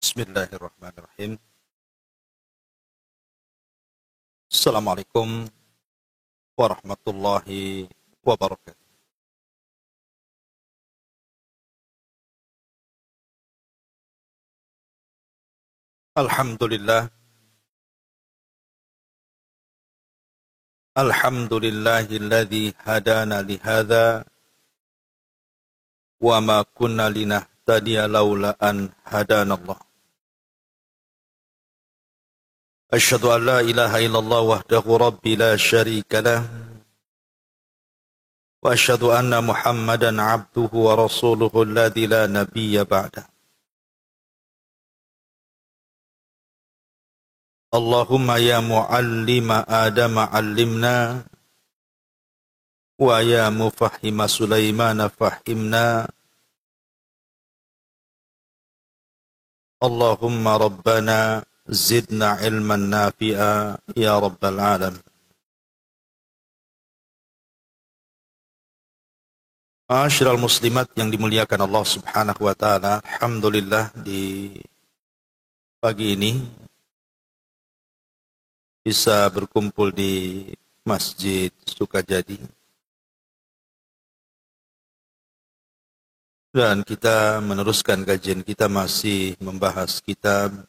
Bismillahirrahmanirrahim. Assalamualaikum warahmatullahi wabarakatuh. Alhamdulillah. Alhamdulillahilladzi hadana lihadza wa ma kunna linahtadiya laula an hadanallah. Asyhadu an la ilaha illallah wahdahu rabbi la syarika lah wa asyhadu anna Muhammadan abduhu wa rasuluhu alladzi la nabiyya ba'dah. Allahumma ya muallima Adam 'allimna wa ya mufahhima Sulaiman fahhimna. Allahumma rabbana zidna ilman nafi'a ya rabbal alamin. Ma'asyiral muslimat yang dimuliakan Allah Subhanahu wa taala, alhamdulillah di pagi ini bisa berkumpul di Masjid Sukajadi dan kita meneruskan kajian kita masih membahas kitab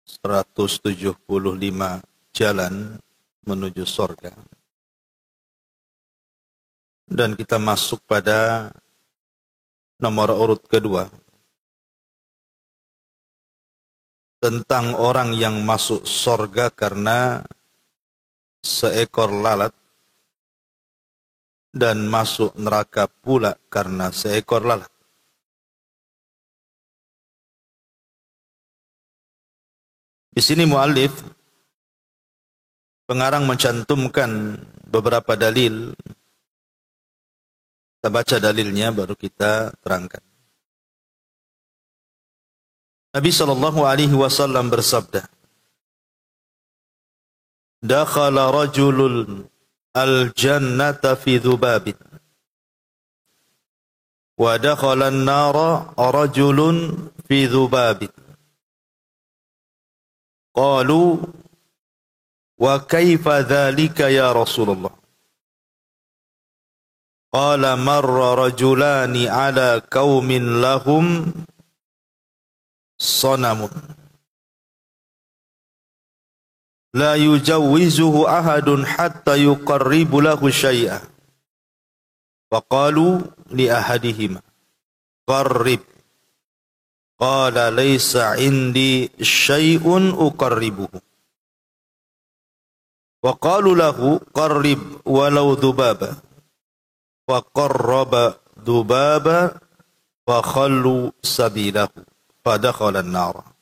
175 jalan menuju surga. Dan kita masuk pada nomor urut kedua, tentang orang yang masuk surga karena seekor lalat dan masuk neraka pula karena seekor lalat. Di sini muallif pengarang mencantumkan beberapa dalil. Kita baca dalilnya baru kita terangkan. Nabi SAW bersabda, "Dakhala rajulun al-jannata fi dhubabin, wa dakhala an-nara rajulun fi dhubabin. Qalu, wa kaifa dhalika ya Rasulullah? Qala marra rajulani ala qaumin lahum sanamun la yujawwizuhu ahadun hatta yuqarribu lahu syai'an. Faqalu li ahadihima qarrib. Qala laysa indi syai'un uqarribuhu. Wa qalu lahu qarrib walau dhubaba. Fa qarraba dhubaba fa khallu sabilahu fa dakhala an-nar.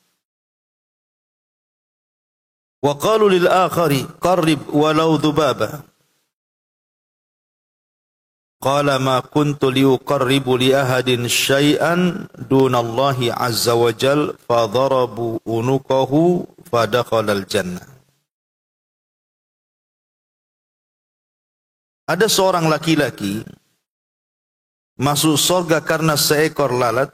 Wa qalu lil akhari qarrib walau dhubaba. Qala ma kuntu liuqarribu li ahadin syai'an dunallahi azza wa jal fa darabu unuqahu fa dakhala al-jannah. Ada seorang laki-laki masuk surga karena seekor lalat.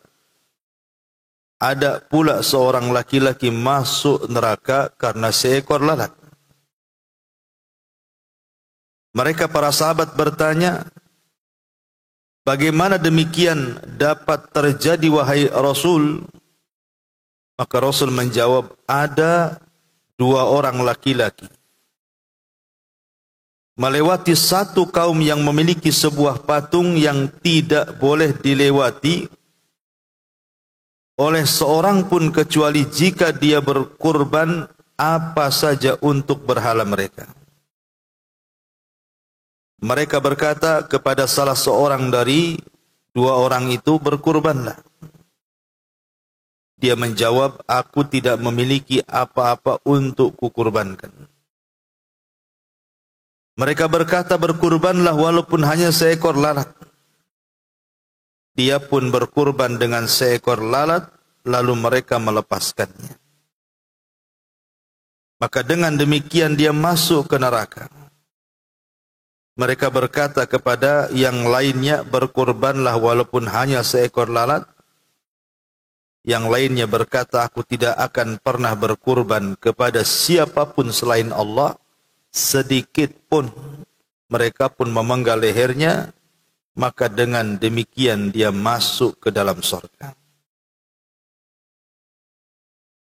Ada pula seorang laki-laki masuk neraka karena seekor lalat. Mereka para sahabat bertanya, bagaimana demikian dapat terjadi wahai Rasul? Maka Rasul menjawab, ada dua orang laki-laki melewati satu kaum yang memiliki sebuah patung yang tidak boleh dilewati oleh seorang pun kecuali jika dia berkurban apa saja untuk berhala mereka. Mereka berkata kepada salah seorang dari dua orang itu, berkurbanlah. Dia menjawab, aku tidak memiliki apa-apa untuk kukurbankan. Mereka berkata, berkurbanlah walaupun hanya seekor lalat. Dia pun berkurban dengan seekor lalat, lalu mereka melepaskannya. Maka dengan demikian dia masuk ke neraka. Mereka berkata kepada yang lainnya, berkurbanlah walaupun hanya seekor lalat. Yang lainnya berkata, aku tidak akan pernah berkurban kepada siapapun selain Allah, sedikit pun. Mereka pun memenggal lehernya, maka dengan demikian dia masuk ke dalam surga.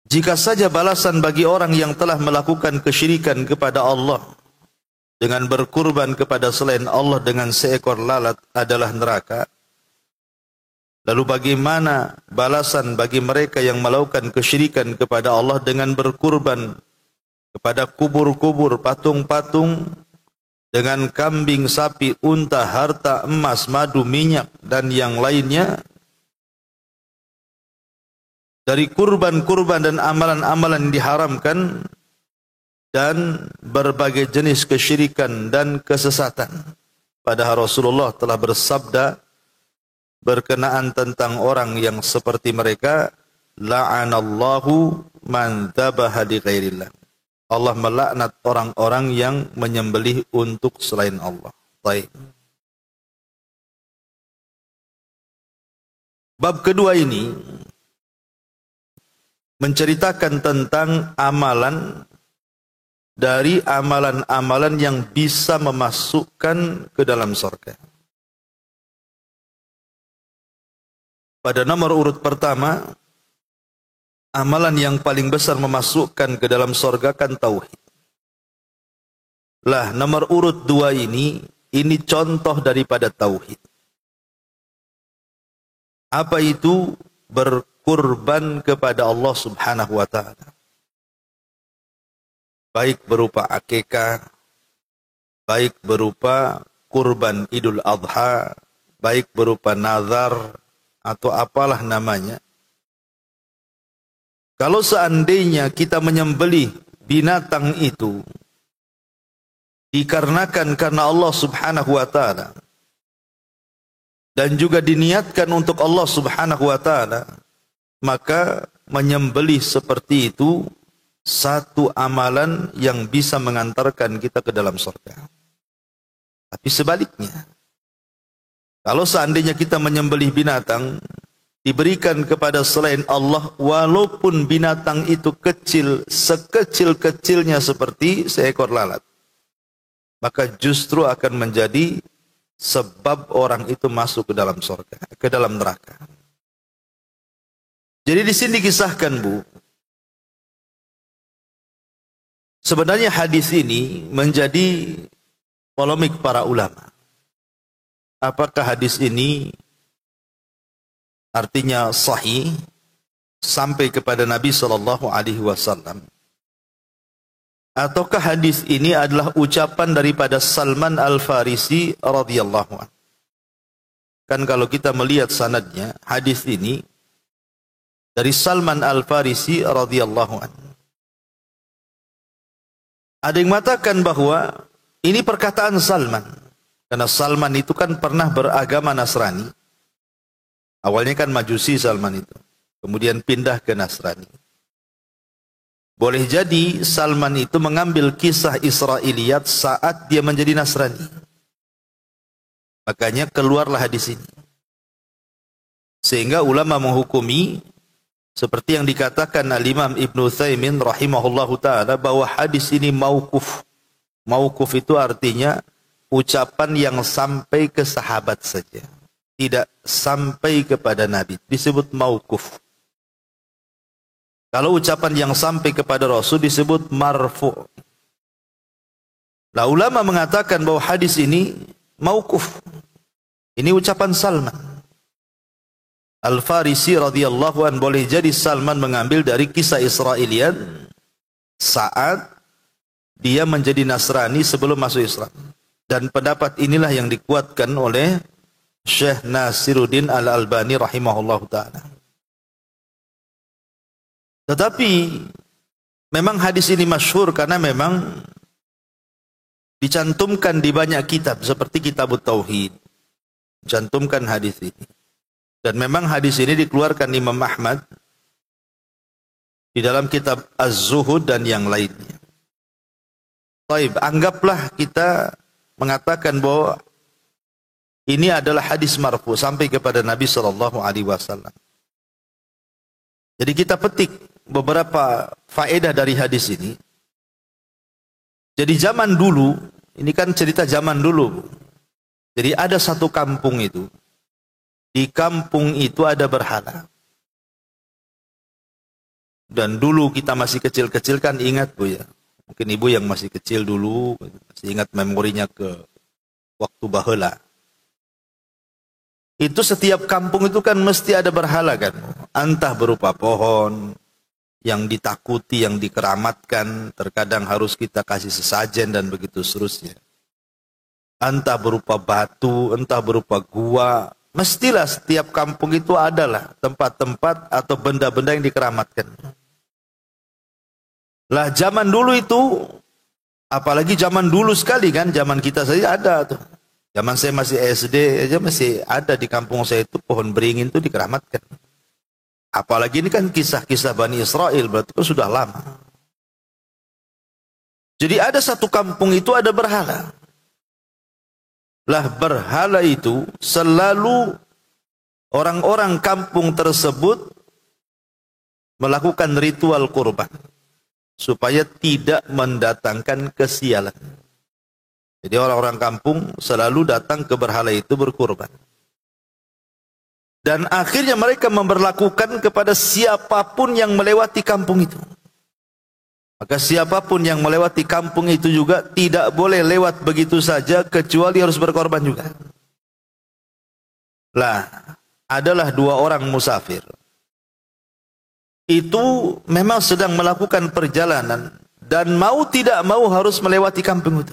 Jika saja balasan bagi orang yang telah melakukan kesyirikan kepada Allah dengan berkurban kepada selain Allah dengan seekor lalat adalah neraka, lalu bagaimana balasan bagi mereka yang melakukan kesyirikan kepada Allah dengan berkurban kepada kubur-kubur, patung-patung, dengan kambing, sapi, unta, harta, emas, madu, minyak, dan yang lainnya? Dari kurban-kurban dan amalan-amalan yang diharamkan, dan berbagai jenis kesyirikan dan kesesatan. Padahal Rasulullah telah bersabda berkenaan tentang orang yang seperti mereka, la'anallahu man dzabaha li ghairillah. Allah melaknat orang-orang yang menyembelih untuk selain Allah. Baik. Bab kedua ini menceritakan tentang amalan dari amalan-amalan yang bisa memasukkan ke dalam surga. Pada nomor urut pertama, amalan yang paling besar memasukkan ke dalam surga kan tauhid. Lah, nomor urut 2 ini contoh daripada tauhid. Apa itu? Berkurban kepada Allah Subhanahu wa ta'ala. Baik berupa akikah, baik berupa kurban Idul Adha, baik berupa nazar, atau apalah namanya. Kalau seandainya kita menyembelih binatang itu dikarenakan karena Allah Subhanahu wa ta'ala, dan juga diniatkan untuk Allah Subhanahu wa ta'ala, maka menyembelih seperti itu satu amalan yang bisa mengantarkan kita ke dalam surga. Tapi sebaliknya, kalau seandainya kita menyembelih binatang diberikan kepada selain Allah, walaupun binatang itu kecil, sekecil-kecilnya seperti seekor lalat, maka justru akan menjadi sebab orang itu masuk ke dalam surga, ke dalam neraka. Jadi di sini dikisahkan, Bu, sebenarnya hadis ini menjadi polemik para ulama. Apakah hadis ini artinya sahih sampai kepada Nabi SAW, ataukah hadis ini adalah ucapan daripada Salman Al-Farisi radhiyallahu anhu? Kan kalau kita melihat sanadnya, hadis ini dari Salman Al-Farisi radhiyallahu anhu. Ada yang mengatakan bahwa ini perkataan Salman, karena Salman itu kan pernah beragama Nasrani. Awalnya kan Majusi Salman itu, kemudian pindah ke Nasrani. Boleh jadi Salman itu mengambil kisah Israiliyat saat dia menjadi Nasrani. Makanya keluarlah hadis ini. Sehingga ulama menghukumi seperti yang dikatakan Al-Imam Ibnu Utsaimin rahimahullahu ta'ala, bahwa hadis ini mauquf. Mauquf itu artinya ucapan yang sampai ke sahabat saja, tidak sampai kepada Nabi, disebut mauquf. Kalau ucapan yang sampai kepada Rasul disebut marfu'. Nah, ulama mengatakan bahwa hadis ini mauquf. Ini ucapan Salman Al-Farisi radhiyallahu an. Boleh jadi Salman mengambil dari kisah Israiliyat saat dia menjadi Nasrani sebelum masuk Islam. Dan pendapat inilah yang dikuatkan oleh Syekh Nasiruddin Al-Albani rahimahullahu ta'ala. Tetapi memang hadis ini masyhur karena memang dicantumkan di banyak kitab seperti Kitab Tauhid. Dicantumkan hadis ini. Dan memang hadis ini dikeluarkan Imam Ahmad di dalam kitab Az-Zuhud dan yang lainnya. Baik, anggaplah kita mengatakan bahwa ini adalah hadis marfu sampai kepada Nabi SAW. Jadi kita petik beberapa faedah dari hadis ini. Jadi zaman dulu, ini kan cerita zaman dulu. Jadi ada satu kampung itu. Di kampung itu ada berhala. Dan dulu kita masih kecil-kecil kan ingat Bu ya. Mungkin ibu yang masih kecil dulu masih ingat memorinya ke waktu baheula. Itu setiap kampung itu kan mesti ada berhala kan. Entah berupa pohon yang ditakuti, yang dikeramatkan, terkadang harus kita kasih sesajen dan begitu seterusnya. Entah berupa batu, entah berupa gua, mestilah setiap kampung itu adalah tempat-tempat atau benda-benda yang dikeramatkan. Lah zaman dulu itu, apalagi zaman dulu sekali kan, zaman kita saja ada tuh. Zaman saya masih SD aja masih ada di kampung saya itu pohon beringin itu dikeramatkan. Apalagi ini kan kisah-kisah Bani Israel, berarti itu sudah lama. Jadi ada satu kampung itu ada berhala. Lah berhala itu selalu orang-orang kampung tersebut melakukan ritual kurban supaya tidak mendatangkan kesialan. Jadi orang-orang kampung selalu datang ke berhala itu berkurban. Dan akhirnya mereka memberlakukan kepada siapapun yang melewati kampung itu. Maka siapapun yang melewati kampung itu juga tidak boleh lewat begitu saja kecuali harus berkorban juga. Lah, adalah dua orang musafir. Itu memang sedang melakukan perjalanan dan mau tidak mau harus melewati kampung itu.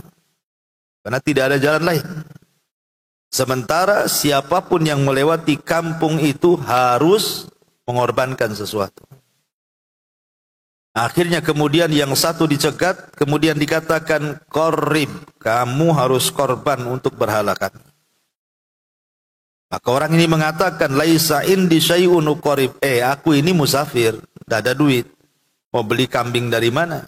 Karena tidak ada jalan lain. Sementara siapapun yang melewati kampung itu harus mengorbankan sesuatu. Akhirnya kemudian yang satu dicegat, kemudian dikatakan qorrib, kamu harus korban untuk berhala kami. Maka orang ini mengatakan laisa indi syai'un uqarib. Aku ini musafir, tidak ada duit. Mau beli kambing dari mana?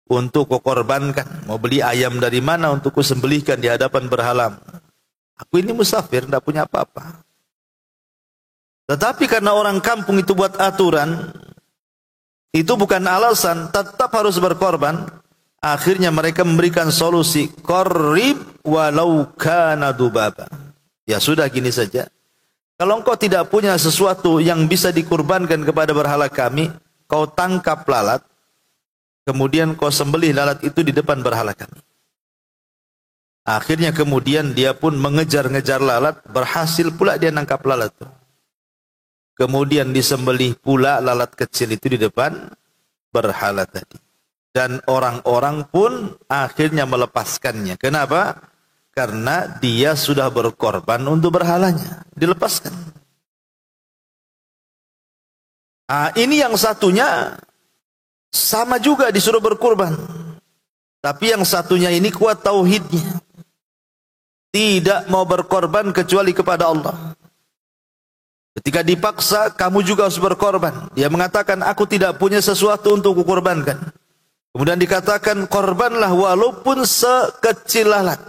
Untuk kau korbankan. Mau beli ayam dari mana untuk kau sembelihkan di hadapan berhala? Aku ini musafir, tidak punya apa-apa. Tetapi karena orang kampung itu buat aturan, itu bukan alasan, tetap harus berkorban. Akhirnya mereka memberikan solusi, qarrib walau kana dubaba. Ya sudah gini saja. Kalau engkau tidak punya sesuatu yang bisa dikurbankan kepada berhala kami, kau tangkap lalat, kemudian kau sembelih lalat itu di depan berhala kami. Akhirnya kemudian dia pun mengejar-ngejar lalat, berhasil pula dia nangkap lalat itu. Kemudian disembelih pula lalat kecil itu di depan berhala tadi. Dan orang-orang pun akhirnya melepaskannya. Kenapa? Karena dia sudah berkorban untuk berhalanya. Dilepaskan. Ini yang satunya sama juga disuruh berkorban. Tapi yang satunya ini kuat tauhidnya. Tidak mau berkorban kecuali kepada Allah. Ketika dipaksa, kamu juga harus berkorban. Dia mengatakan, aku tidak punya sesuatu untuk kukorbankan. Kemudian dikatakan, korbanlah walaupun sekecil lalat.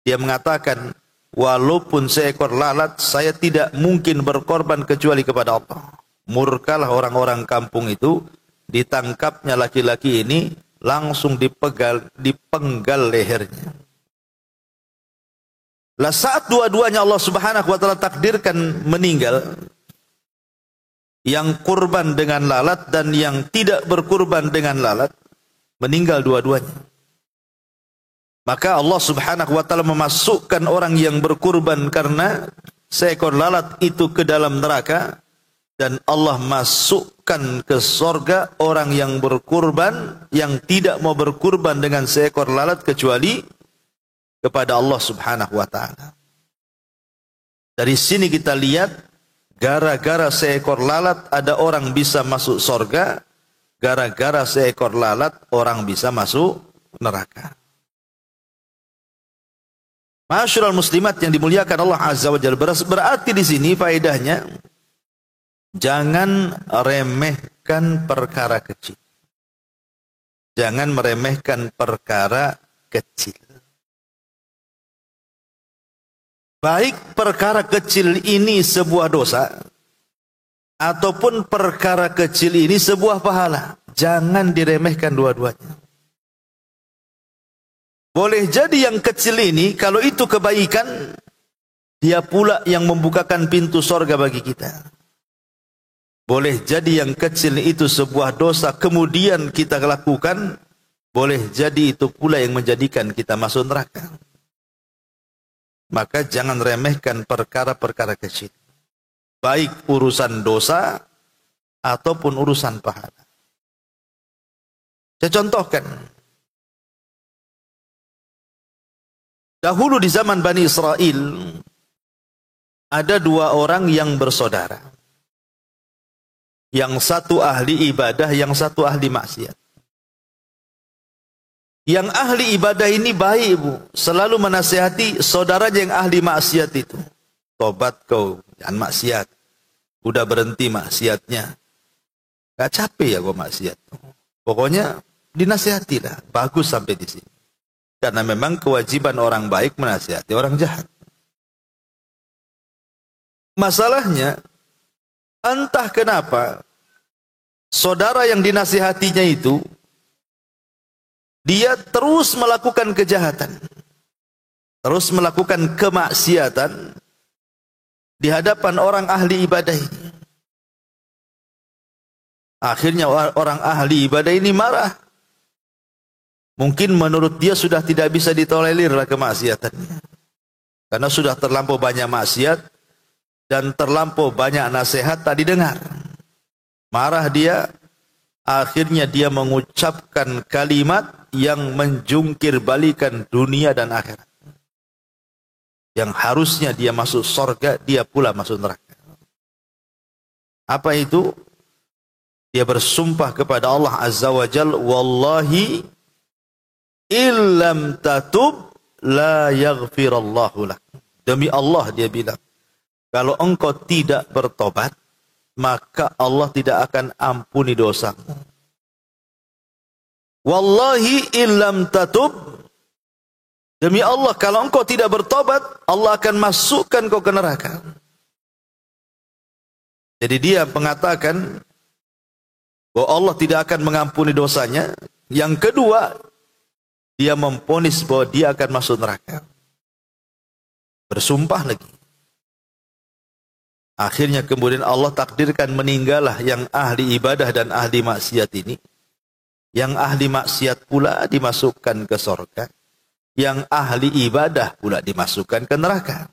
Dia mengatakan, walaupun seekor lalat, saya tidak mungkin berkorban kecuali kepada Allah. Murkalah orang-orang kampung itu, ditangkapnya laki-laki ini, langsung dipenggal lehernya. Lah saat dua-duanya Allah Subhanahu wa taala takdirkan meninggal, yang kurban dengan lalat dan yang tidak berkurban dengan lalat, meninggal dua-duanya. Maka Allah Subhanahu wa taala memasukkan orang yang berkurban karena seekor lalat itu ke dalam neraka, dan Allah masukkan ke sorga orang yang berkurban, yang tidak mau berkurban dengan seekor lalat kecuali kepada Allah Subhanahu wa taala. Dari sini kita lihat, gara-gara seekor lalat ada orang bisa masuk sorga, gara-gara seekor lalat orang bisa masuk neraka. Ma'asyiral muslimat yang dimuliakan Allah Azza wa Jalla, berarti di sini faedahnya jangan remehkan perkara kecil. Jangan meremehkan perkara kecil. Baik perkara kecil ini sebuah dosa, ataupun perkara kecil ini sebuah pahala. Jangan diremehkan dua-duanya. Boleh jadi yang kecil ini, kalau itu kebaikan, dia pula yang membukakan pintu sorga bagi kita. Boleh jadi yang kecil itu sebuah dosa, kemudian kita lakukan, boleh jadi itu pula yang menjadikan kita masuk neraka. Maka jangan remehkan perkara-perkara kecil. Baik urusan dosa, ataupun urusan pahala. Saya contohkan. Dahulu di zaman Bani Israel, ada dua orang yang bersaudara. Yang satu ahli ibadah, yang satu ahli maksiat. Yang ahli ibadah ini baik, Bu. Selalu menasihati saudaranya yang ahli maksiat itu. Tobat kau, jangan maksiat. Udah berhenti maksiatnya. Gak capek ya kau maksiat. Pokoknya dinasihatilah. Bagus sampai di sini. Karena memang kewajiban orang baik menasihati orang jahat. Masalahnya, entah kenapa, saudara yang dinasihatinya itu, dia terus melakukan kejahatan, terus melakukan kemaksiatan di hadapan orang ahli ibadah ini. Akhirnya orang ahli ibadah ini marah. Mungkin menurut dia sudah tidak bisa ditolerir kemaksiatannya. Karena sudah terlampau banyak maksiat dan terlampau banyak nasihat tadi dengar. Marah dia, akhirnya dia mengucapkan kalimat yang menjungkir balikan dunia dan akhirat. Yang harusnya dia masuk surga, dia pula masuk neraka. Apa itu? Dia bersumpah kepada Allah Azza wa Jal, wallahi illam tatub la yaghfirallahu lak. Demi Allah dia bilang, kalau engkau tidak bertobat, maka Allah tidak akan ampuni dosamu. Wallahi illam tatub, demi Allah kalau engkau tidak bertobat, Allah akan masukkan kau ke neraka. Jadi dia mengatakan bahwa Allah tidak akan mengampuni dosanya. Yang kedua, dia memvonis bahwa dia akan masuk neraka. Bersumpah lagi. Akhirnya kemudian Allah takdirkan meninggallah yang ahli ibadah dan ahli maksiat ini. Yang ahli maksiat pula dimasukkan ke surga. Yang ahli ibadah pula dimasukkan ke neraka.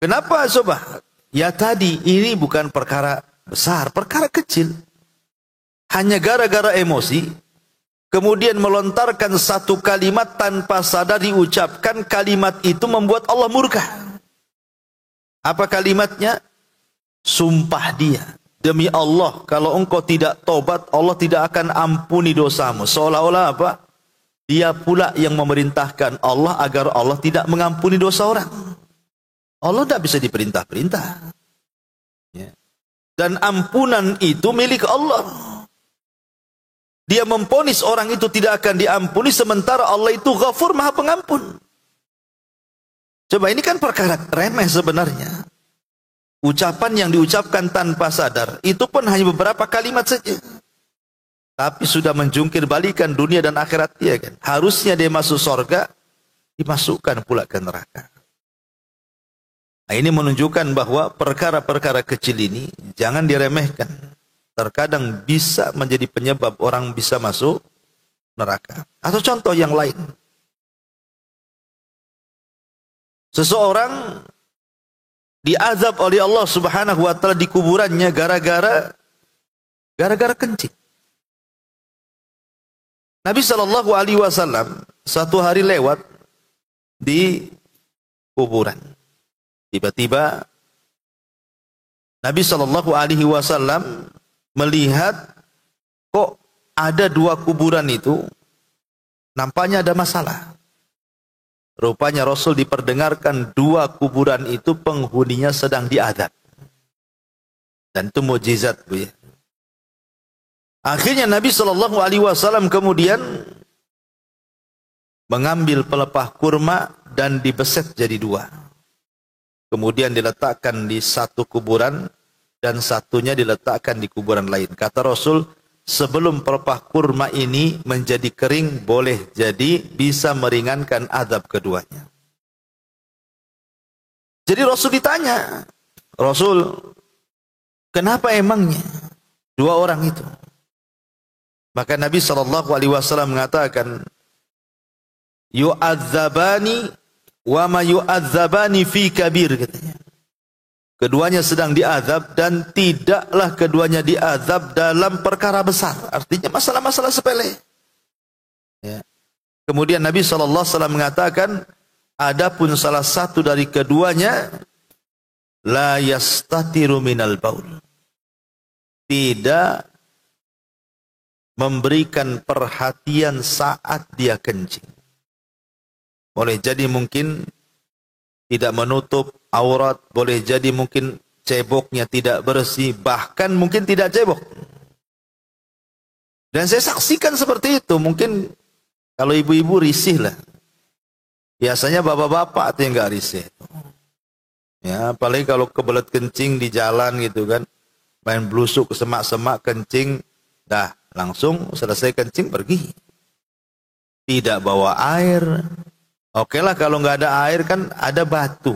Kenapa coba? Ya tadi ini bukan perkara besar, perkara kecil. Hanya gara-gara emosi, kemudian melontarkan satu kalimat tanpa sadar diucapkan, kalimat itu membuat Allah murka. Apa kalimatnya? Sumpah dia. Demi Allah, kalau engkau tidak tobat, Allah tidak akan ampuni dosamu. Seolah-olah apa? Dia pula yang memerintahkan Allah agar Allah tidak mengampuni dosa orang. Allah tidak bisa diperintah-perintah. Ya. Dan ampunan itu milik Allah. Dia memvonis orang itu tidak akan diampuni, sementara Allah itu Ghafur, Maha Pengampun. Coba ini kan perkara remeh sebenarnya. Ucapan yang diucapkan tanpa sadar, itu pun hanya beberapa kalimat saja. Tapi sudah menjungkir balikan dunia dan akhirat dia kan. Harusnya dia masuk surga, dimasukkan pula ke neraka. Nah, ini menunjukkan bahwa perkara-perkara kecil ini jangan diremehkan. Terkadang bisa menjadi penyebab orang bisa masuk neraka. Atau contoh yang lain. Seseorang diazab oleh Allah Subhanahu wa taala di kuburannya gara-gara kencing. Nabi sallallahu alaihi wasallam satu hari lewat di kuburan. Tiba-tiba Nabi sallallahu alaihi wasallam melihat kok ada dua kuburan itu nampaknya ada masalah. Rupanya Rasul diperdengarkan dua kuburan itu penghuninya sedang diazab. Dan itu mukjizat, Bu ya. Akhirnya Nabi sallallahu alaihi wasallam kemudian mengambil pelepah kurma dan dibeset jadi dua. Kemudian diletakkan di satu kuburan, dan satunya diletakkan di kuburan lain. Kata Rasul, sebelum pelepah kurma ini menjadi kering, boleh jadi bisa meringankan azab keduanya. Jadi Rasul ditanya, Rasul, kenapa emangnya dua orang itu? Maka Nabi SAW mengatakan, yu'adzabani wa ma yu'adzabani fi kabir, katanya. Keduanya sedang diazab dan tidaklah keduanya diazab dalam perkara besar. Artinya masalah-masalah sepele. Ya. Kemudian Nabi SAW mengatakan, adapun salah satu dari keduanya, la yastatiru minal baul, tidak memberikan perhatian saat dia kencing. Boleh jadi mungkin tidak menutup aurat, boleh jadi mungkin ceboknya tidak bersih, bahkan mungkin tidak cebok. Dan saya saksikan seperti itu. Mungkin kalau ibu-ibu risih lah. Biasanya bapak-bapak itu yang nggak risih. Ya, apalagi kalau kebelet kencing di jalan gitu kan, main blusuk ke semak-semak kencing, dah langsung selesai kencing pergi. Tidak bawa air. Oke lah kalau nggak ada air kan ada batu.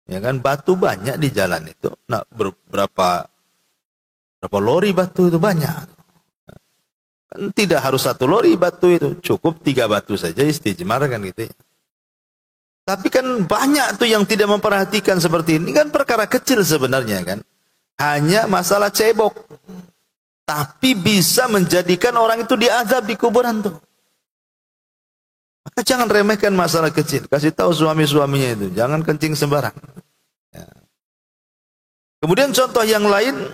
Ya kan, batu banyak di jalan itu. Nah, berapa lori batu itu banyak. Kan tidak harus 1 lori batu itu, cukup 3 batu saja istijmar kan gitu ya. Tapi kan banyak tuh yang tidak memperhatikan seperti ini. Kan perkara kecil sebenarnya kan. Hanya masalah cebok. Tapi bisa menjadikan orang itu diazab di kuburan tuh. Maka jangan remehkan masalah kecil. Kasih tahu suami-suaminya itu. Jangan kencing sembarang. Ya. Kemudian contoh yang lain.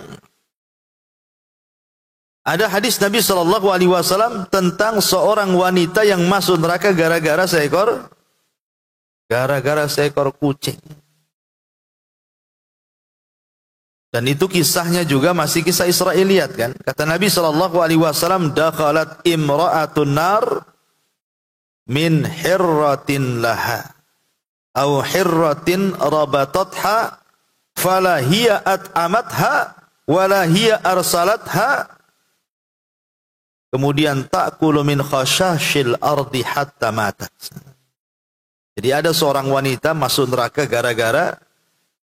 Ada hadis Nabi SAW tentang seorang wanita yang masuk neraka gara-gara seekor kucing. Dan itu kisahnya juga masih kisah Israiliyat kan. Kata Nabi SAW, dakhalat imra'atun nar min hirratin laha aw hirratin rabatatha fala hiya at'amatha wala hiya arsalatha kemudian ta'kulu min khashashil ardi hatta matat. Jadi ada seorang wanita masuk neraka gara-gara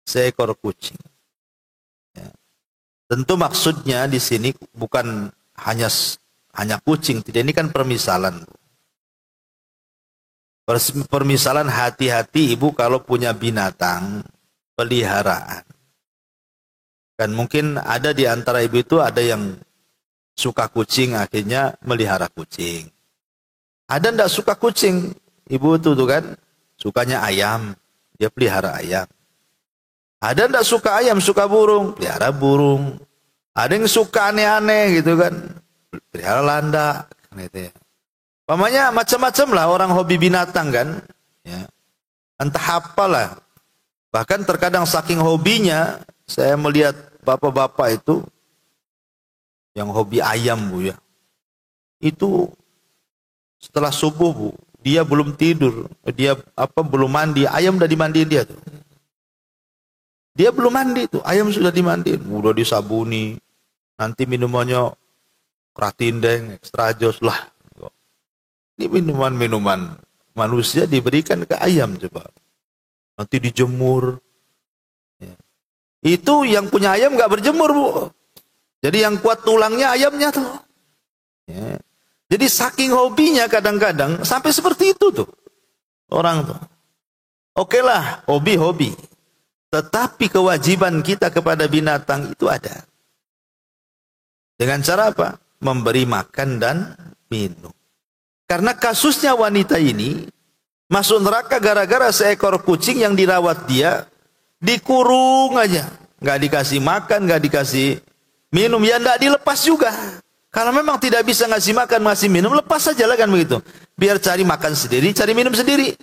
seekor kucing. Ya. Tentu maksudnya di sini bukan hanya kucing, tidak, ini kan permisalan. Permisalan, hati-hati ibu kalau punya binatang peliharaan. Kan mungkin ada di antara ibu itu ada yang suka kucing, akhirnya melihara kucing. Ada ndak suka kucing, ibu tuh kan sukanya ayam, dia pelihara ayam. Ada ndak suka ayam, suka burung, pelihara burung. Ada yang suka aneh-aneh gitu kan, pelihara landak gitu ya. Pamanya macam-macam lah orang hobi binatang kan, ya. Entah apalah. Bahkan terkadang saking hobinya, saya melihat bapak-bapak itu yang hobi ayam bu ya. Itu setelah subuh bu, dia belum tidur, dia belum mandi, ayam udah dimandiin dia tuh. Dia belum mandi tuh, ayam sudah dimandiin, udah disabuni, nanti minumannya Kratindeng, extra jos lah. Ini minuman-minuman manusia diberikan ke ayam coba. Nanti dijemur. Ya. Itu yang punya ayam nggak berjemur bu. Jadi yang kuat tulangnya ayamnya tuh. Ya. Jadi saking hobinya kadang-kadang sampai seperti itu tuh orang tuh. Oke lah, hobi-hobi. Tetapi kewajiban kita kepada binatang itu ada. Dengan cara apa? Memberi makan dan minum. Karena kasusnya wanita ini masuk neraka gara-gara seekor kucing yang dirawat dia, dikurung aja. Nggak dikasih makan, nggak dikasih minum, ya nggak dilepas juga. Kalau memang tidak bisa ngasih makan, ngasih minum, lepas saja lah kan begitu. Biar cari makan sendiri, cari minum sendiri.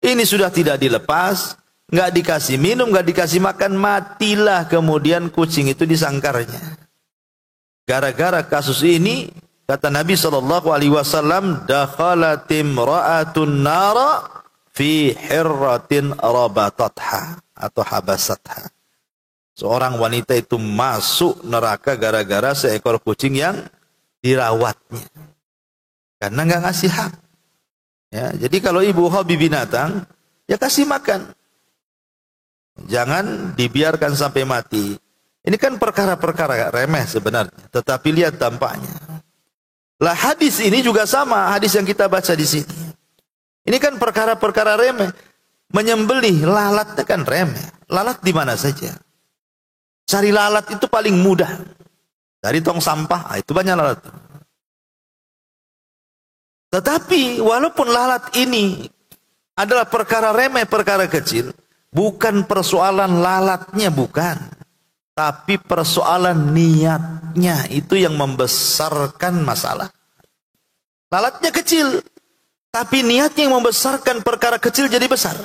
Ini sudah tidak dilepas, nggak dikasih minum, nggak dikasih makan, matilah kemudian kucing itu di sangkarnya. Gara-gara kasus ini, kata Nabi SAW, dakhalat imra'atun nara fi hirratin rabatatha atau habasatha. seorang wanita itu masuk neraka gara-gara seekor kucing yang dirawatnya. Karena nggak ngasih hak. Ya, jadi kalau ibu hobi binatang, ya kasih makan. Jangan dibiarkan sampai mati. Ini kan perkara-perkara remeh sebenarnya, tetapi lihat dampaknya. Lah hadis ini juga sama, hadis yang kita baca di sini. Ini kan perkara-perkara remeh. Menyembelih lalat kan remeh. Lalat di mana saja. Cari lalat itu paling mudah. Dari tong sampah, itu banyak lalat. Tetapi walaupun lalat ini adalah perkara remeh, perkara kecil, bukan persoalan lalatnya, bukan. Tapi persoalan niatnya itu yang membesarkan masalah. Lalatnya kecil, tapi niatnya yang membesarkan perkara kecil jadi besar.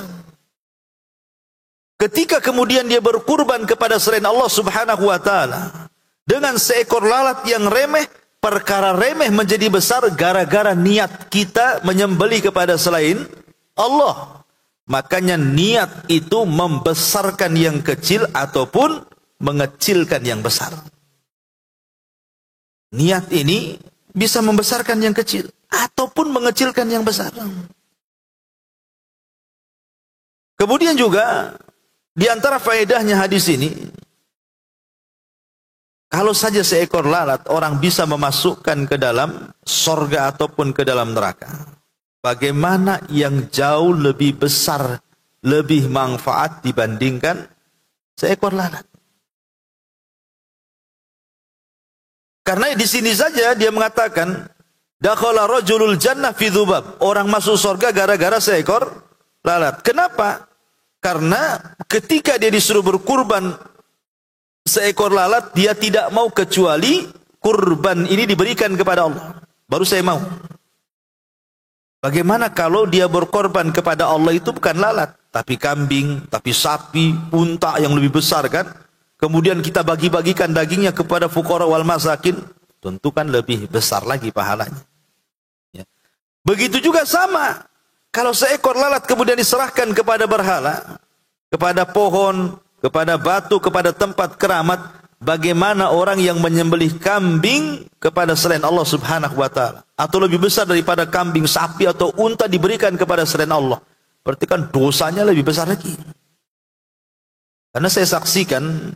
Ketika kemudian dia berkurban kepada selain Allah Subhanahu wa taala dengan seekor lalat yang remeh, perkara remeh menjadi besar gara-gara niat kita menyembelih kepada selain Allah. Makanya niat itu membesarkan yang kecil ataupun mengecilkan yang besar. Niat ini bisa membesarkan yang kecil ataupun mengecilkan yang besar. Kemudian juga di antara faedahnya hadis ini, kalau saja seekor lalat orang bisa memasukkan ke dalam sorga ataupun ke dalam neraka, bagaimana yang jauh lebih besar, lebih manfaat dibandingkan seekor lalat? Karena di sini saja dia mengatakan, dakhala rajulul jannah fi dzubab. Orang masuk surga gara-gara seekor lalat. Kenapa? Karena ketika dia disuruh berkurban seekor lalat, dia tidak mau kecuali kurban ini diberikan kepada Allah. Baru saya mau. Bagaimana kalau dia berkorban kepada Allah itu bukan lalat, tapi kambing, tapi sapi, unta yang lebih besar kan? Kemudian kita bagi-bagikan dagingnya kepada fuqara wal masakin, tentu kan lebih besar lagi pahalanya. Ya. Begitu juga sama, kalau seekor lalat kemudian diserahkan kepada berhala, kepada pohon, kepada batu, kepada tempat keramat, bagaimana orang yang menyembelih kambing kepada selain Allah Subhanahu wa taala, atau lebih besar daripada kambing, sapi atau unta diberikan kepada selain Allah, berarti kan dosanya lebih besar lagi. Karena saya saksikan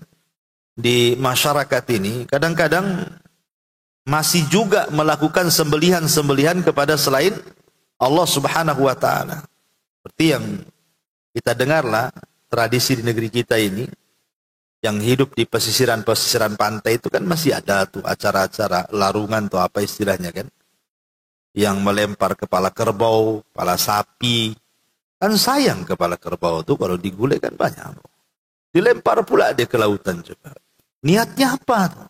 di masyarakat ini kadang-kadang masih juga melakukan sembelihan-sembelihan kepada selain Allah Subhanahu wa taala. Seperti yang kita dengarlah tradisi di negeri kita ini, yang hidup di pesisiran-pesisiran pantai itu kan masih ada tuh acara-acara larungan tuh apa istilahnya kan, yang melempar kepala kerbau, kepala sapi. Kan sayang kepala kerbau tuh kalau digulai kan banyak. Dilempar pula dia ke lautan juga. Niatnya apa tuh?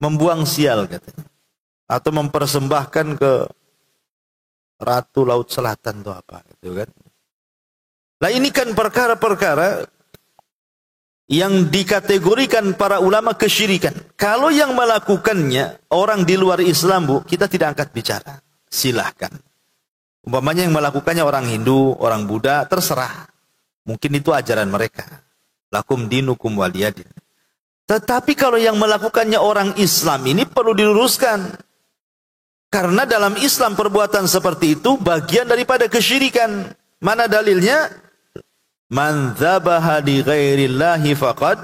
Membuang sial katanya. Atau mempersembahkan ke Ratu Laut Selatan tuh apa gitu kan. Nah ini kan perkara-perkara yang dikategorikan para ulama kesyirikan. Kalau yang melakukannya orang di luar Islam, Bu, kita tidak angkat bicara. Silahkan. Umpamanya yang melakukannya orang Hindu, orang Buddha, terserah. Mungkin itu ajaran mereka. Lakum dinukum waliyadin. Tetapi kalau yang melakukannya orang Islam ini perlu diluruskan. Karena dalam Islam perbuatan seperti itu bagian daripada kesyirikan. Mana dalilnya? Man dzabaha li ghairillahi faqad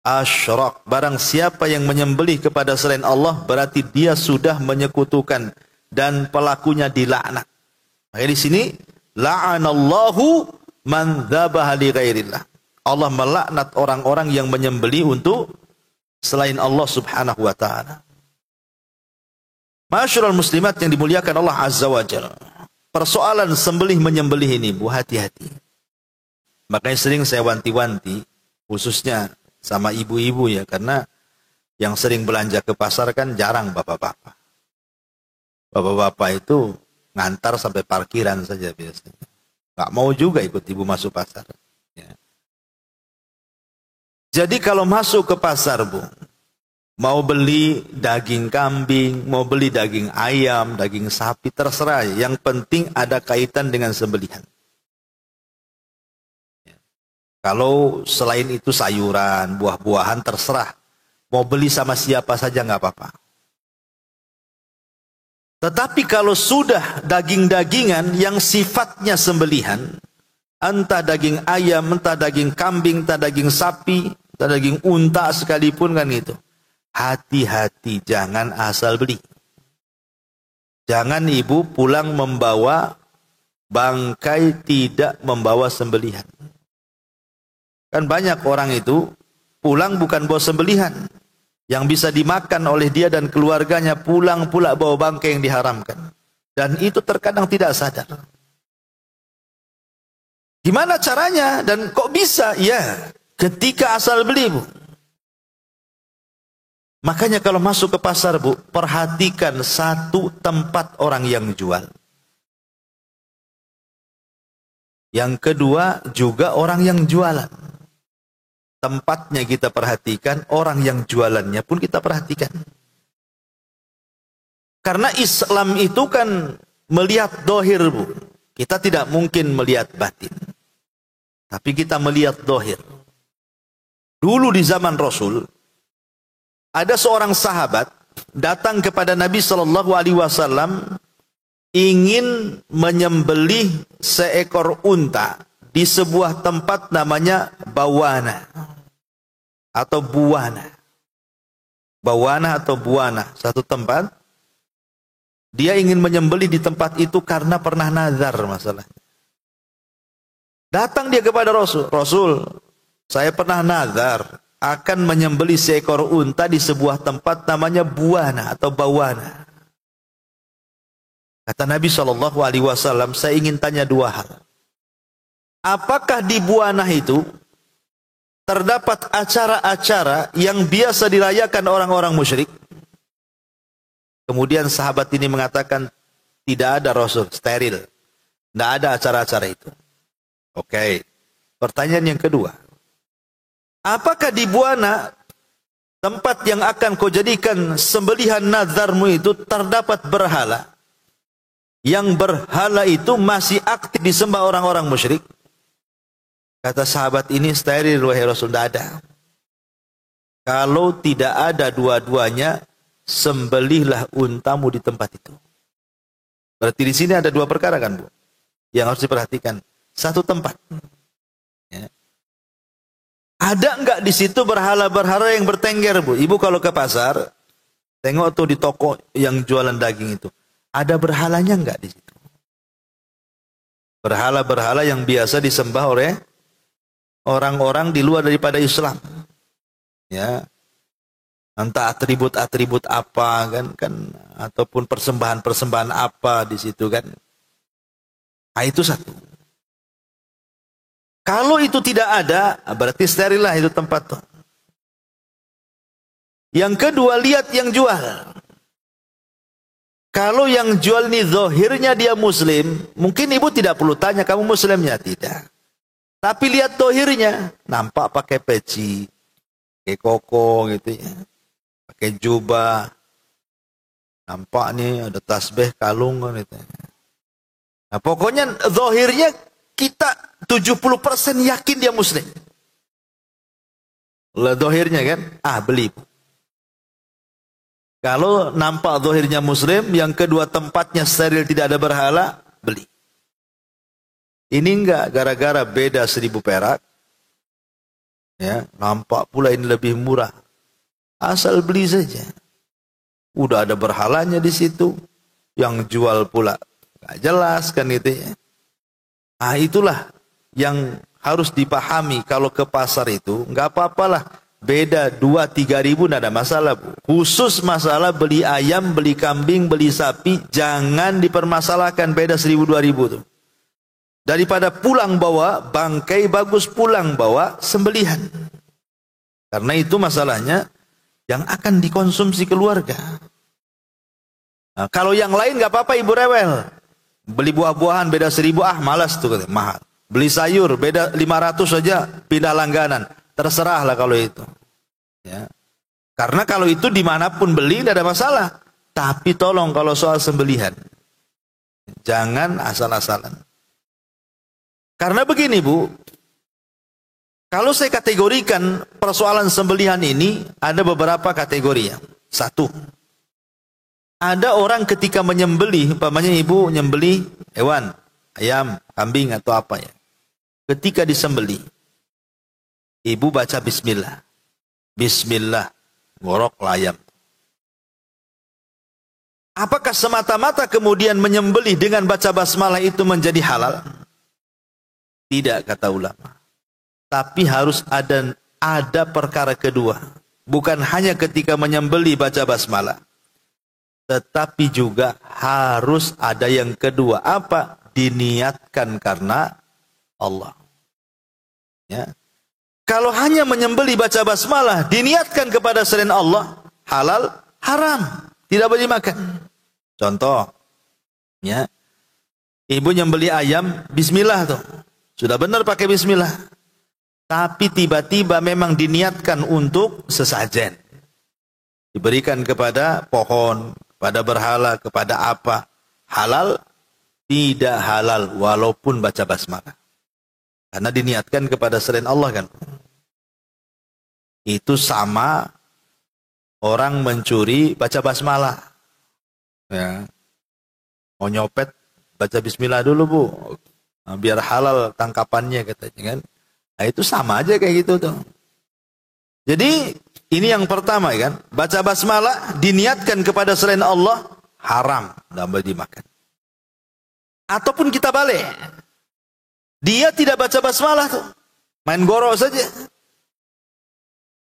asyrak. Barang siapa yang menyembelih kepada selain Allah berarti dia sudah menyekutukan dan pelakunya dilaknat. Maka di sini la'anallahu man dzabaha li ghairillah. Allah melaknat orang-orang yang menyembelih untuk selain Allah Subhanahu wa taala. Masyarul muslimat yang dimuliakan Allah Azza wa Jalla. Persoalan sembelih menyembelih ini, Bu, hati-hati. Makanya sering saya wanti-wanti, khususnya sama ibu-ibu ya, karena yang sering belanja ke pasar kan jarang bapak-bapak. Bapak-bapak itu ngantar sampai parkiran saja biasanya. Nggak mau juga ikut ibu masuk pasar. Ya. Jadi kalau masuk ke pasar, Bu, mau beli daging kambing, mau beli daging ayam, daging sapi, terserah. Yang penting ada kaitan dengan sembelihan. Kalau selain itu sayuran, buah-buahan terserah. Mau beli sama siapa saja nggak apa-apa. Tetapi kalau sudah daging-dagingan yang sifatnya sembelihan, entah daging ayam, entah daging kambing, entah daging sapi, entah daging unta sekalipun kan gitu. Hati-hati, jangan asal beli. Jangan ibu pulang membawa bangkai tidak membawa sembelihan. Kan banyak orang itu pulang bukan bawa sembelihan yang bisa dimakan oleh dia dan keluarganya, pulang pula bawa bangkai yang diharamkan. Dan itu terkadang tidak sadar. Gimana caranya dan kok bisa? Ya, ketika asal beli, Bu. Makanya kalau masuk ke pasar, Bu, perhatikan satu tempat orang yang jual. Yang kedua juga orang yang jualan. Tempatnya kita perhatikan, orang yang jualannya pun kita perhatikan. Karena Islam itu kan melihat dohir, Bu. Kita tidak mungkin melihat batin. Tapi kita melihat dohir. Dulu di zaman Rasul, ada seorang sahabat datang kepada Nabi SAW ingin menyembelih seekor unta di sebuah tempat namanya Bawana atau Buwana. Bawana atau Buwana, satu tempat. Dia ingin menyembelih di tempat itu karena pernah nazar masalahnya. Datang dia kepada Rasul. Rasul, saya pernah nazar akan menyembelih seekor unta di sebuah tempat namanya Buwana atau Bawana. Kata Nabi SAW, saya ingin tanya dua hal. Apakah di Buwana itu terdapat acara-acara yang biasa dirayakan orang-orang musyrik? Kemudian sahabat ini mengatakan, tidak ada Rasul, steril. Tidak ada acara-acara itu. Oke. Pertanyaan yang kedua. Apakah di Buwana, tempat yang akan kau jadikan sembelihan nazarmu itu, terdapat berhala? Yang berhala itu masih aktif disembah orang-orang musyrik? Kata sahabat ini, steril wahai Rasul, tidak ada. Kalau tidak ada dua-duanya, sembelihlah untamu di tempat itu. Berarti di sini ada dua perkara kan, Bu? Yang harus diperhatikan. Satu tempat. Ya. Ada enggak di situ berhala-berhala yang bertengger, Bu? Ibu kalau ke pasar, tengok tuh di toko yang jualan daging itu. Ada berhalanya enggak di situ? Berhala-berhala yang biasa disembah oleh orang-orang di luar daripada Islam. Ya. Entah atribut-atribut apa kan ataupun persembahan-persembahan apa di situ kan. Nah, itu satu. Kalau itu tidak ada, berarti steril lah itu tempat tuh. Yang kedua, lihat yang jual. Kalau yang jual ini zahirnya dia muslim, mungkin ibu tidak perlu tanya kamu muslimnya, tidak. Tapi lihat zahirnya, nampak pakai peci, pakai koko gitu ya. Pakai jubah, nampak nih ada tasbih, kalung gitu. Nah, pokoknya zahirnya kita 70% yakin dia muslim. Lah zahirnya kan, beli. Kalau nampak zahirnya muslim, yang kedua tempatnya steril tidak ada berhala, beli. Ini enggak gara-gara beda 1.000 perak. Ya, nampak pula ini lebih murah. Asal beli saja. Udah ada berhalanya di situ. Yang jual pula nggak jelas kan itu ya. Nah, itulah yang harus dipahami kalau ke pasar itu. Nggak apa-apalah. Beda 2-3 ribu nggak ada masalah, Bu. Khusus masalah beli ayam, beli kambing, beli sapi, jangan dipermasalahkan beda 1.000-2.000 tuh. Daripada pulang bawa bangkai, bagus pulang bawa sembelihan. Karena itu masalahnya yang akan dikonsumsi keluarga. Nah, kalau yang lain nggak apa-apa ibu rewel. Beli buah-buahan beda 1.000, malas tuh mahal. Beli sayur beda 500 saja pindah langganan. Terserahlah kalau itu. Ya. Karena kalau itu dimanapun beli tidak ada masalah. Tapi tolong kalau soal sembelihan, jangan asal-asalan. Karena begini, Bu, Kalau saya kategorikan persoalan sembelihan ini, ada beberapa kategori ya. Satu, ada orang ketika menyembelih, umpamanya ibu nyembelih hewan, ayam, kambing atau apa ya. Ketika disembelih, ibu baca bismillah. Bismillah, ngorok layam. Apakah semata-mata kemudian menyembelih dengan baca basmalah itu menjadi halal? Tidak, kata ulama. Tapi harus ada perkara kedua. Bukan hanya ketika menyembelih baca basmalah. Tetapi juga harus ada yang kedua. Apa? Diniatkan karena Allah. Ya. Kalau hanya menyembelih baca basmalah, diniatkan kepada selain Allah, halal, haram. Tidak boleh dimakan. Contoh. Ya. Ibu nyembelih ayam, bismillah tuh. Sudah benar pakai bismillah. Tapi tiba-tiba memang diniatkan untuk sesajen. Diberikan kepada pohon, kepada berhala, kepada apa. Halal, tidak halal walaupun baca basmalah. Karena diniatkan kepada selain Allah kan. Itu sama orang mencuri baca basmalah. Ya. Mau nyopet, baca bismillah dulu bu. Nah, biar halal tangkapannya katanya kan. Nah, itu sama aja kayak gitu tuh. Jadi ini yang pertama kan, baca basmalah diniatkan kepada selain Allah haram, tidak boleh dimakan. Ataupun kita balik, dia tidak baca basmalah tuh, main gorok saja.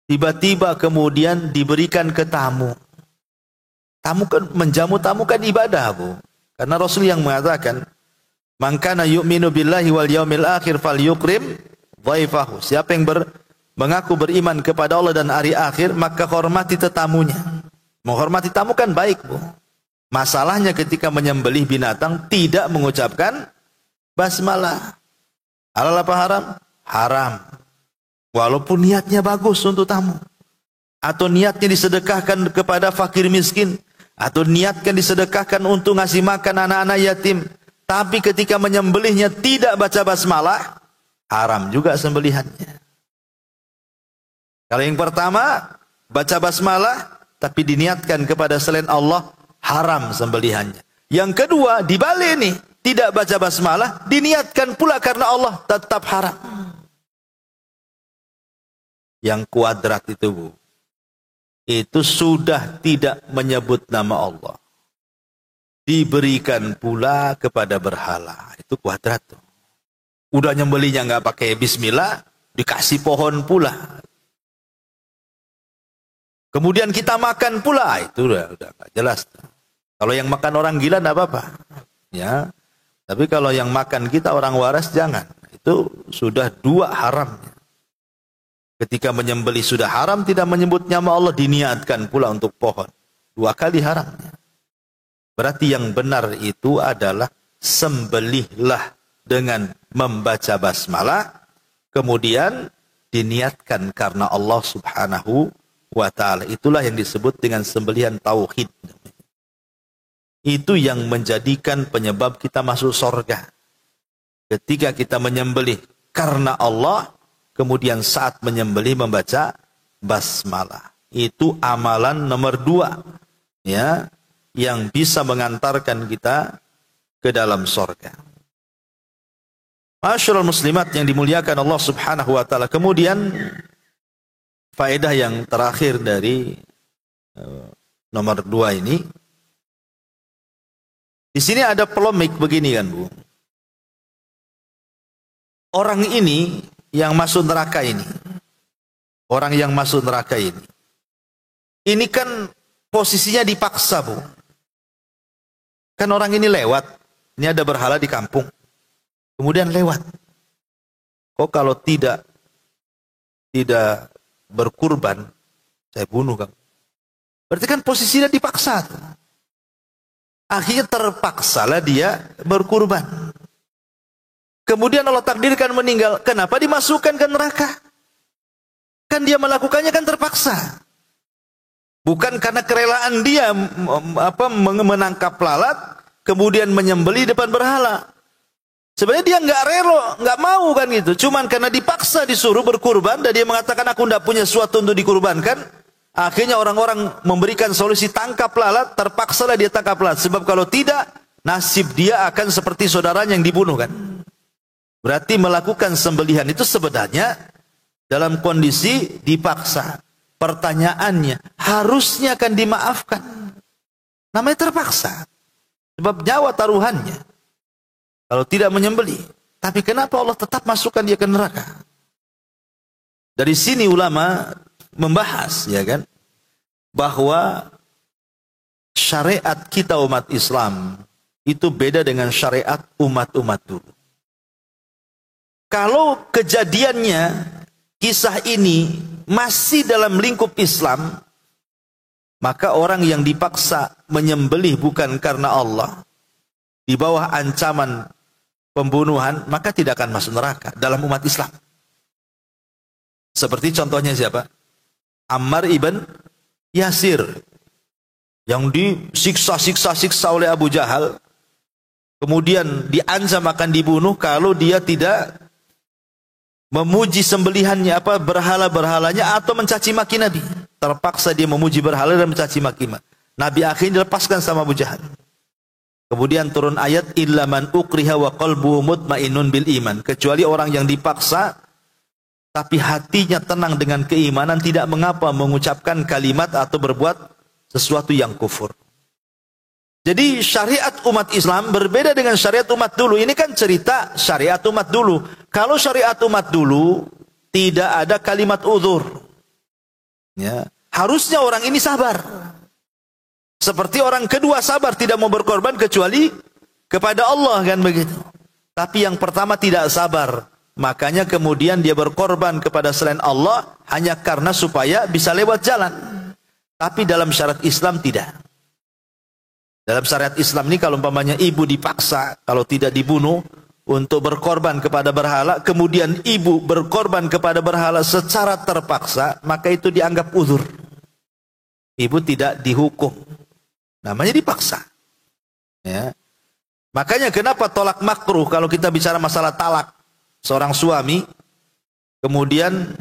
Tiba-tiba kemudian diberikan ke tamu. Tamu kan menjamu tamu kan ibadah bu. Karena Rasul yang mengatakan, "Man kana yu'minu billahi wal yaumil akhir falyukrim dhaifahu." Siapa yang mengaku beriman kepada Allah dan hari akhir, maka hormati tetamunya. Menghormati tamu kan baik, bu. Masalahnya ketika menyembelih binatang tidak mengucapkan basmalah. Halal apa haram? Haram. Walaupun niatnya bagus untuk tamu. Atau niatnya disedekahkan kepada fakir miskin. Atau niatnya disedekahkan untuk ngasih makan anak-anak yatim. Tapi ketika menyembelihnya tidak baca basmalah, haram juga sembelihannya. Kalau yang pertama, baca basmalah, tapi diniatkan kepada selain Allah, haram sembelihannya. Yang kedua, dibalik nih, tidak baca basmalah, diniatkan pula karena Allah, tetap haram. Yang kuadrat itu bu, itu sudah tidak menyebut nama Allah. Diberikan pula kepada berhala. Itu kuadrat tuh. Udah nyembelinya nggak pakai bismillah, dikasih pohon pula. Kemudian kita makan pula, itu udah nggak jelas. Kalau yang makan orang gila nggak apa-apa, ya. Tapi kalau yang makan kita orang waras jangan. Itu sudah dua haram. Ketika menyembelih sudah haram, tidak menyebut nama Allah, diniatkan pula untuk pohon. Dua kali haramnya. Berarti yang benar itu adalah sembelihlah dengan membaca basmalah, kemudian diniatkan karena Allah subhanahu wa ta'ala. Itulah yang disebut dengan sembelihan tauhid. Itu yang menjadikan penyebab kita masuk surga. Ketika kita menyembelih karena Allah, kemudian saat menyembelih membaca basmalah. Itu amalan nomor 2, ya, yang bisa mengantarkan kita ke dalam surga. Masyarul muslimat yang dimuliakan Allah subhanahu wa ta'ala. Kemudian faedah yang terakhir dari nomor 2 ini. Di sini ada polemik begini kan bu. Orang ini yang masuk neraka ini. Orang yang masuk neraka ini. Ini kan posisinya dipaksa bu. Kan orang ini lewat. Ini ada berhala di kampung. Kemudian lewat. Kok kalau tidak berkurban, saya bunuh kamu. Berarti kan posisinya dipaksa. Akhirnya terpaksalah dia berkurban. Kemudian Allah takdirkan meninggal. Kenapa dimasukkan ke neraka? Kan dia melakukannya kan terpaksa. Bukan karena kerelaan dia menangkap lalat, kemudian menyembelih depan berhala. Sebenarnya dia nggak rela, nggak mau kan gitu. Cuman karena dipaksa disuruh berkurban dan dia mengatakan aku tidak punya sesuatu untuk dikurbankan. Akhirnya orang-orang memberikan solusi tangkap lalat, terpaksalah dia tangkap lalat. Sebab kalau tidak, nasib dia akan seperti saudaranya yang dibunuh kan. Berarti melakukan sembelihan itu sebenarnya dalam kondisi dipaksa. Pertanyaannya, harusnya akan dimaafkan. Namanya terpaksa. Sebab nyawa taruhannya. Kalau tidak menyembelih. Tapi kenapa Allah tetap masukkan dia ke neraka? Dari sini ulama membahas, ya kan, bahwa syariat kita umat Islam itu beda dengan syariat umat-umat dulu. Kalau kejadiannya, kisah ini masih dalam lingkup Islam, maka orang yang dipaksa menyembelih bukan karena Allah, di bawah ancaman pembunuhan, maka tidak akan masuk neraka dalam umat Islam. Seperti contohnya siapa? Ammar ibn Yasir yang disiksa oleh Abu Jahal, kemudian diancam akan dibunuh kalau dia tidak memuji sembelihannya, berhala-berhalanya, atau mencaci maki Nabi. Terpaksa dia memuji berhala dan mencaci maki Nabi. Akhirnya dilepaskan sama Abu Jahal. Kemudian turun ayat illa man ukriha wa qalbuhu mutmainnun bil iman, kecuali orang yang dipaksa tapi hatinya tenang dengan keimanan, tidak mengapa mengucapkan kalimat atau berbuat sesuatu yang kufur. Jadi syariat umat Islam berbeda dengan syariat umat dulu. Ini kan cerita syariat umat dulu. Kalau syariat umat dulu tidak ada kalimat uzur. Ya, harusnya orang ini sabar. Seperti orang kedua sabar tidak mau berkorban kecuali kepada Allah kan begitu. Tapi yang pertama tidak sabar. Makanya kemudian dia berkorban kepada selain Allah hanya karena supaya bisa lewat jalan. Tapi dalam syariat Islam tidak. Dalam syariat Islam ini kalau umpamanya ibu dipaksa, kalau tidak dibunuh, untuk berkorban kepada berhala, kemudian ibu berkorban kepada berhala secara terpaksa, maka itu dianggap uzur. Ibu tidak dihukum. Namanya dipaksa. Ya. Makanya kenapa tolak makruh kalau kita bicara masalah talak. Seorang suami kemudian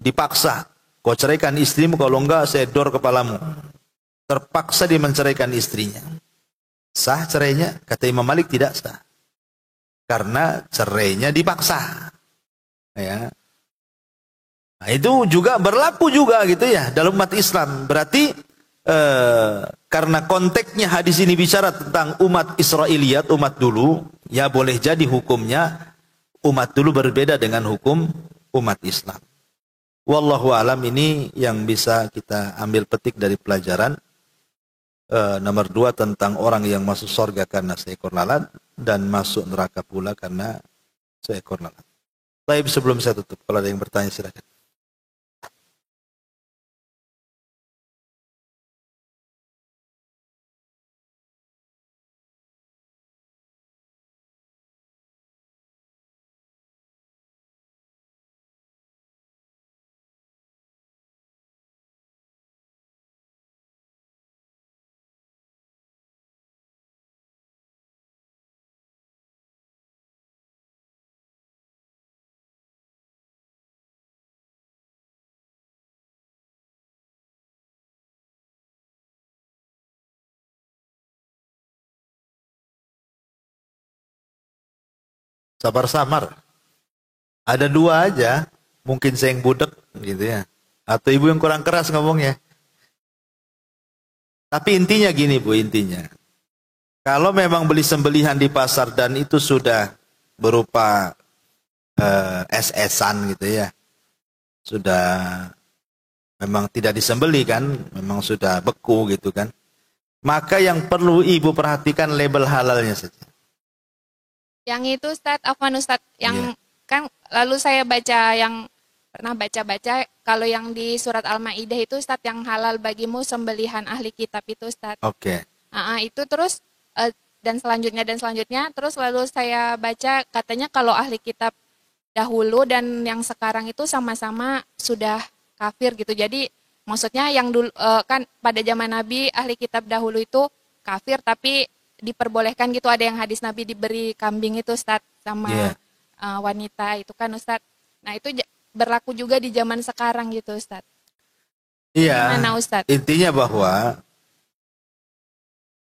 dipaksa, kau ceraikan istrimu, kalau enggak saya dor kepalamu. Terpaksa dia menceraikan istrinya. Sah cerainya? Kata Imam Malik tidak sah. Karena cerainya dipaksa. Ya. Nah, itu juga berlaku juga gitu ya dalam umat Islam. Berarti karena konteksnya hadis ini bicara tentang umat Israiliyat, umat dulu, ya boleh jadi hukumnya umat dulu berbeda dengan hukum umat Islam. Wallahu alam, ini yang bisa kita ambil petik dari pelajaran nomor 2 tentang orang yang masuk surga karena seekor lalat dan masuk neraka pula karena seekor lalat. Baik, sebelum saya tutup, kalau ada yang bertanya silakan. Sabar samar. Ada 2 aja, mungkin saya yang budek gitu ya. Atau ibu yang kurang keras ngomongnya. Tapi intinya gini Bu, intinya. Kalau memang beli sembelihan di pasar dan itu sudah berupa es-esan gitu ya. Sudah memang tidak disembeli kan, memang sudah beku gitu kan. Maka yang perlu ibu perhatikan label halalnya saja. Yang itu Ustadz, Afwan Ustadz, yang kan lalu saya baca, yang pernah baca-baca, kalau yang di surat Al-Maidah itu Ustadz, yang halal bagimu sembelihan ahli kitab itu Ustadz. Oke. Itu terus dan selanjutnya, terus lalu saya baca katanya kalau ahli kitab dahulu dan yang sekarang itu sama-sama sudah kafir gitu. Jadi maksudnya yang dulu kan pada zaman Nabi ahli kitab dahulu itu kafir, tapi diperbolehkan gitu, ada yang hadis Nabi diberi kambing itu Ustadz sama Iya. wanita itu kan Ustadz. Nah itu berlaku juga di zaman sekarang gitu Ustadz. Iya. Gimana Ustadz? Intinya bahwa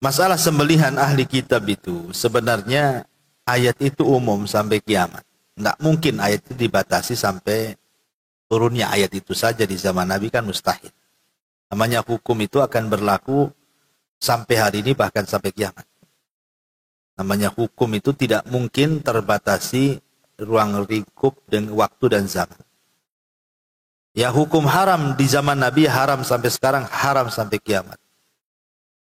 masalah sembelihan ahli kitab itu sebenarnya ayat itu umum sampai kiamat. Tidak mungkin ayat itu dibatasi sampai turunnya ayat itu saja di zaman Nabi, kan mustahil. Namanya hukum itu akan berlaku sampai hari ini bahkan sampai kiamat. Namanya hukum itu tidak mungkin terbatasi ruang lingkup dan waktu dan zaman. Ya hukum haram di zaman Nabi haram sampai sekarang, haram sampai kiamat.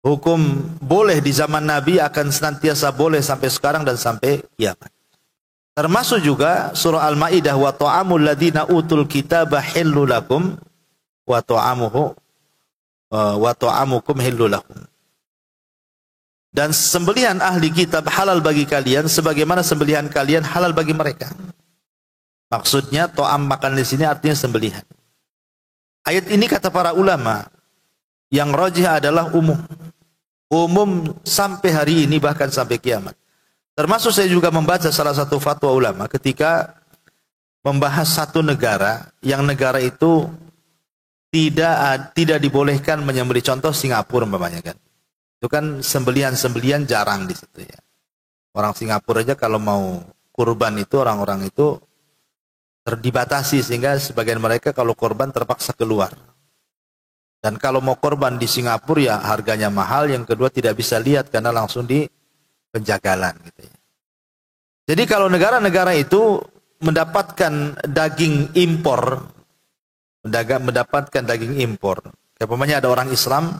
Hukum boleh di zaman Nabi akan senantiasa boleh sampai sekarang dan sampai kiamat. Termasuk juga surah Al-Maidah, wa ta'amul ladina utul kitaba hillu lakum wa ta'amukum hillu lakum. Dan sembelihan ahli kitab halal bagi kalian sebagaimana sembelihan kalian halal bagi mereka. Maksudnya ta'am makan di sini artinya sembelihan. Ayat ini kata para ulama yang rajih adalah umum. Umum sampai hari ini bahkan sampai kiamat. Termasuk saya juga membaca salah satu fatwa ulama ketika membahas satu negara yang negara itu tidak dibolehkan menyembelih, contoh Singapura umpamanya kan. Itu kan sembelihan-sembelihan jarang di situ ya. Orang Singapura aja kalau mau kurban itu orang-orang itu terdibatasi sehingga sebagian mereka kalau kurban terpaksa keluar. Dan kalau mau korban di Singapura ya harganya mahal, yang kedua tidak bisa lihat karena langsung di penjagalan gitu ya. Jadi kalau negara-negara itu mendapatkan daging impor, mendapatkan daging impor, kayak umpamanya ada orang Islam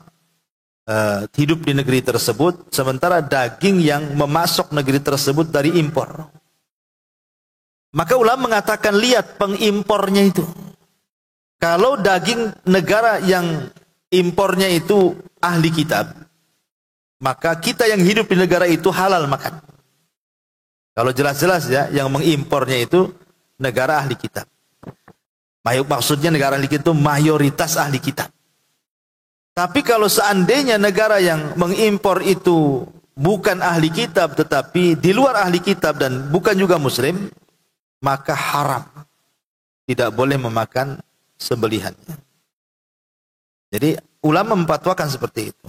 hidup di negeri tersebut, sementara daging yang memasok negeri tersebut dari impor. Maka ulama mengatakan lihat pengimpornya itu. Kalau daging negara yang impornya itu ahli kitab, maka kita yang hidup di negara itu halal makan. Kalau jelas-jelas ya, yang mengimpornya itu negara ahli kitab. Maksudnya negara ahli kitab itu mayoritas ahli kitab. Tapi kalau seandainya negara yang mengimpor itu bukan ahli kitab, tetapi di luar ahli kitab dan bukan juga muslim, maka haram. Tidak boleh memakan sembelihannya. Jadi ulama memfatwakan seperti itu.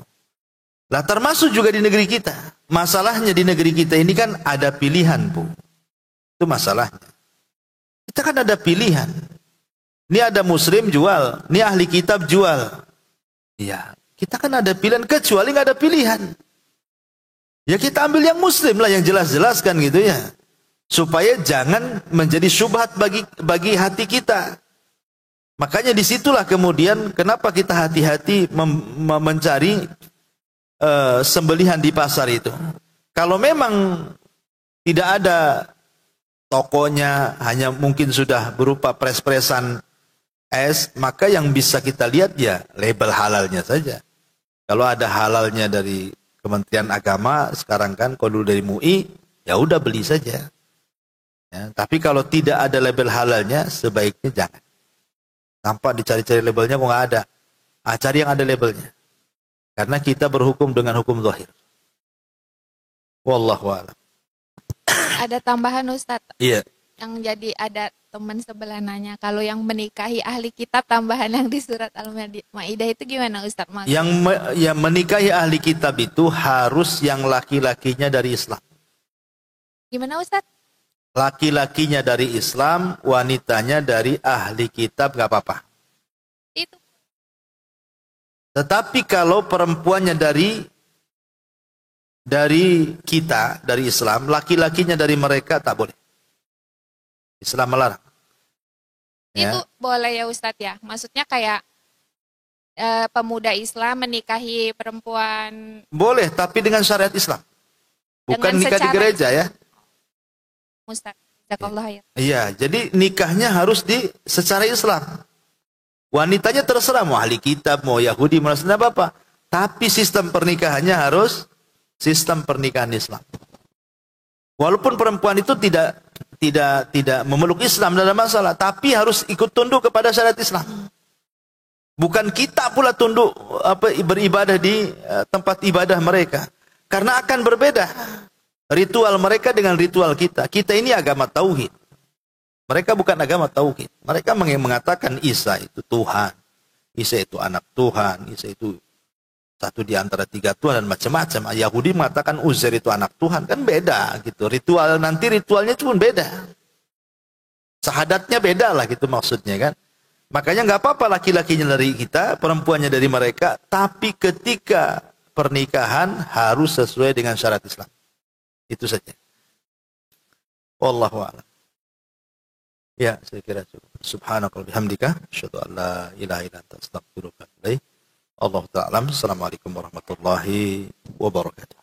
Lah termasuk juga di negeri kita. Masalahnya di negeri kita ini kan ada pilihan, Bu. Itu masalahnya. Kita kan ada pilihan. Ini ada muslim jual, ini ahli kitab jual. Ya, kita kan ada pilihan, kecuali nggak ada pilihan. Ya kita ambil yang muslim lah, yang jelas-jelas kan gitu ya. Supaya jangan menjadi syubhat bagi hati kita. Makanya disitulah kemudian kenapa kita hati-hati mencari sembelihan di pasar itu. Kalau memang tidak ada tokonya, hanya mungkin sudah berupa pres-presan es, maka yang bisa kita lihat ya label halalnya saja. Kalau ada halalnya dari Kementerian Agama sekarang kan, kalau dari MUI ya udah beli saja. Ya, tapi kalau tidak ada label halalnya sebaiknya jangan. Tanpa dicari-cari labelnya kok nggak ada. Cari yang ada labelnya. Karena kita berhukum dengan hukum zahir. Wallahu a'lam. Ada tambahan Ustadz. Iya. Yang jadi ada teman sebelah nanya, kalau yang menikahi ahli kitab tambahan yang di surat Al-Maidah itu gimana Ustadz? Yang menikahi ahli kitab itu harus yang laki-lakinya dari Islam. Gimana Ustadz? Laki-lakinya dari Islam, wanitanya dari ahli kitab gak apa-apa. Itu. Tetapi kalau perempuannya dari kita, dari Islam, laki-lakinya dari mereka tak boleh. Islam melarang. Itu ya. Boleh ya Ustadz ya? Maksudnya kayak pemuda Islam menikahi perempuan. Boleh, tapi dengan syariat Islam. Bukan nikah di gereja ya. Ustadz, jazakallah ya. Iya, jadi nikahnya harus secara Islam. Wanitanya terserah mau ahli kitab, mau Yahudi, mau Nasrani apa-apa. Tapi sistem pernikahannya harus sistem pernikahan Islam. Walaupun perempuan itu tidak memeluk Islam, tidak ada masalah, tapi harus ikut tunduk kepada syariat Islam. Bukan kita pula tunduk beribadah di tempat ibadah mereka. Karena akan berbeda ritual mereka dengan ritual kita. Kita ini agama tauhid. Mereka bukan agama tauhid. Mereka mengatakan Isa itu Tuhan. Isa itu anak Tuhan. Isa itu satu di antara tiga Tuhan dan macam-macam. Yahudi mengatakan Uzair itu anak Tuhan. Kan beda gitu. Ritualnya pun beda. Sahadatnya beda lah gitu maksudnya kan. Makanya nggak apa-apa laki-lakinya dari kita, perempuannya dari mereka. Tapi ketika pernikahan harus sesuai dengan syarat Islam. Itu saja. Wallahu a'lam. Ya, saya kira cukup. Subhanakallahumma bihamdika asyhadu an la ilaha illa anta astaghfiruka wa atubu ilaik. Allahu ta'ala. Assalamualaikum warahmatullahi wabarakatuh.